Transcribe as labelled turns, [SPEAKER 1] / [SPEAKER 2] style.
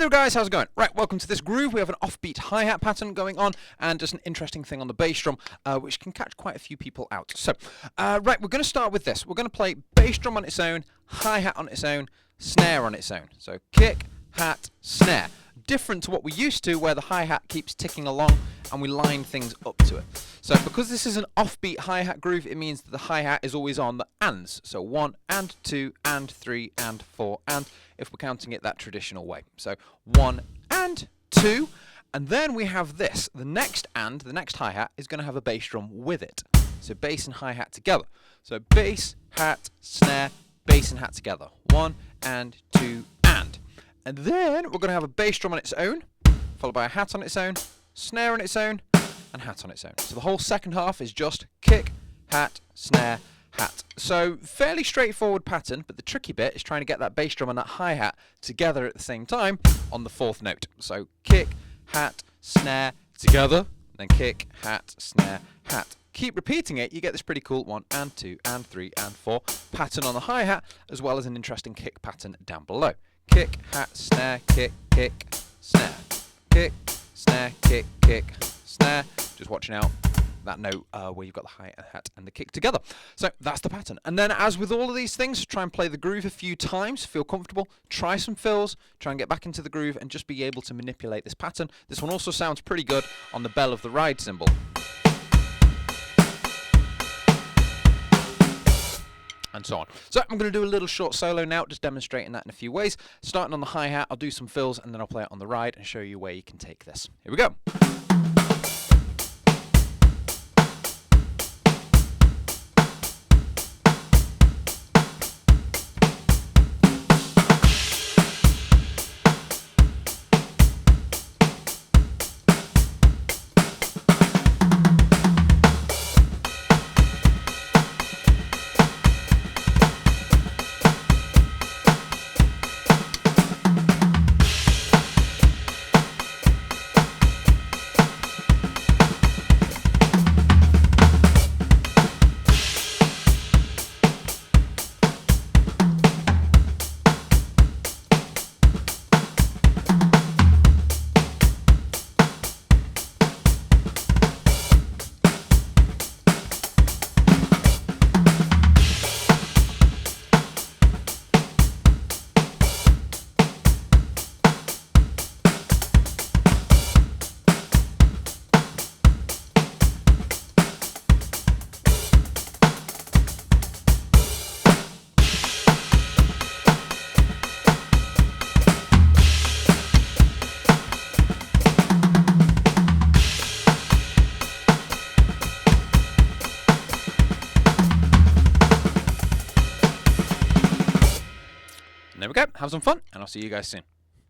[SPEAKER 1] there guys, how's it going? Right, welcome to this groove. We have an offbeat hi-hat pattern going on and just an interesting thing on the bass drum which can catch quite a few people out. So, right, we're going to start with this. We're going to play bass drum on its own, hi-hat on its own, snare on its own. So kick, hat, snare. Different to what we used to where the hi-hat keeps ticking along and we line things up to it. So because this is an offbeat hi-hat groove, it means that the hi-hat is always on the ands. So 1 and 2 and 3 and 4 and, if we're counting it that traditional way. So 1 and 2, and then we have this. The next hi-hat is going to have a bass drum with it. So bass and hi-hat together. So bass, hat, snare, bass and hat together. 1 and 2 and. And then we're going to have a bass drum on its own, followed by a hat on its own, snare on its own, and hat on its own. So the whole second half is just kick, hat, snare, hat. So fairly straightforward pattern, but the tricky bit is trying to get that bass drum and that hi-hat together at the same time on the fourth note. So kick, hat, snare, together, then kick, hat, snare, hat. Keep repeating it, you get this pretty cool 1 and 2 and 3 and 4 pattern on the hi-hat, as well as an interesting kick pattern down below. Kick, hat, snare, kick, kick, snare. Kick, snare, kick, kick, snare. Just watching out that note where you've got the hi-hat and the kick together. So that's the pattern. And then as with all of these things, try and play the groove a few times, feel comfortable, try some fills, try and get back into the groove and just be able to manipulate this pattern. This one also sounds pretty good on the bell of the ride cymbal. And so on. So I'm going to do a little short solo now, just demonstrating that in a few ways. Starting on the hi-hat, I'll do some fills and then I'll play it on the ride and show you where you can take this. Here we go. There we go, have some fun, and I'll see you guys soon.